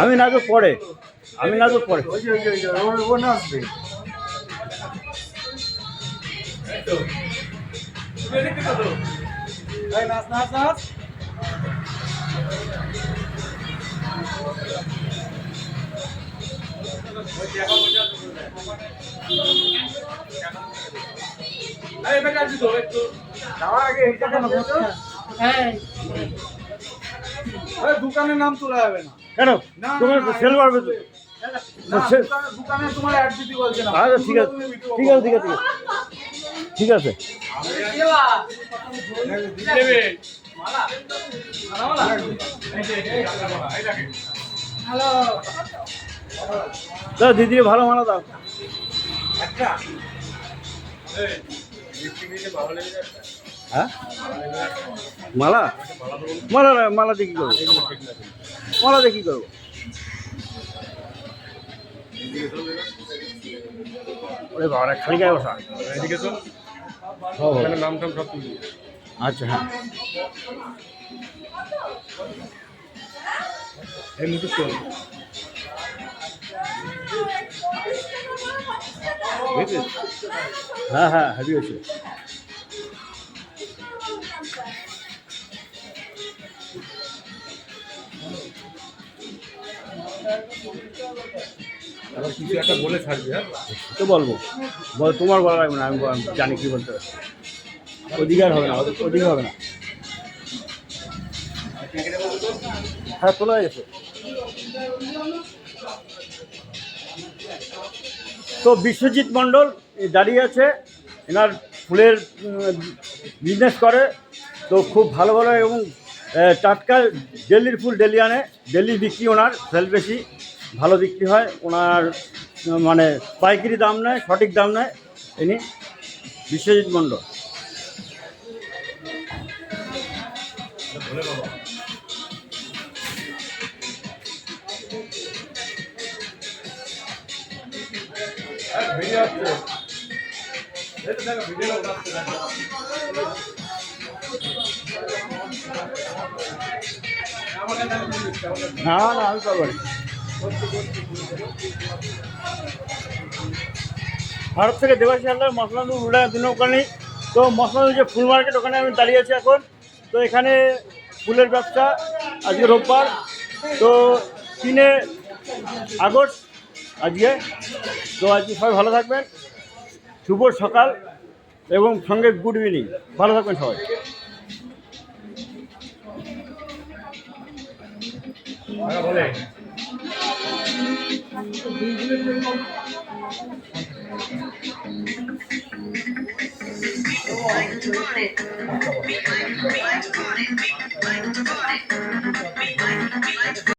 আমি না তো পরে, আমি না তো পরে। ও নাচবে। নাচ নাচ নাচ। দোকানের নাম তোলা যাবে না। কেন তোমার সেল মারবে তো? দোকানে তোমার অ্যাড দিতে বলছে না। আচ্ছা ঠিক আছে ঠিক আছে ঠিক আছে ঠিক আছে। হ্যালো দিদি ভালো মালা দাও। হ্যাঁ মালা মালা মালা দিয়ে কি করবো? মালা দিয়ে কি করবো? ওরে বাবা খালি গায়ে বসা। নাম টাম সব তুলবি। আচ্ছা হ্যাঁ এই মুহূর্তে চল। হ্যাঁ হ্যাঁ হেভি হয়েছে। কিছু একটা বলে ছাড়বি। হ্যাঁ তো বলবো তোমার বলা লাগবে না, আমি জানি কি বলতে হবে। অধিকার হবে না, অধিকার হবে না। হ্যাঁ তোলা হয়ে গেছে। তো বিশ্বজিৎ মণ্ডল দাঁড়িয়ে আছে, এনার ফুলের বিজনেস করে। তো খুব ভালো ভালো এবং টাটকা দিল্লির ফুল ডেলি আনে, ডেলি বিক্রি, ওনার সেল বেশি ভালো বিক্রি হয়। ওনার মানে পাইকারি দাম নেয়, সঠিক দাম নেয়। ইনি বিশ্বজিৎ মণ্ডল। না না আমি পারবো না। ভারত থেকে দেবাশী হালদার মশলাদু উড়া দিনকানি। তো মশলাদু যে ফুল মার্কেট, ওখানে আমি দাঁড়িয়ে আছি এখন। তো এখানে ফুলের ব্যবসা আজকে রোববার, তো 3 আগস্ট আজকে। তো আজকে সবাই ভালো থাকবেন, শুভ সকাল এবং সঙ্গে গুড ইভিনিং। ভালো থাকবেন সবাই। বলে Like to it.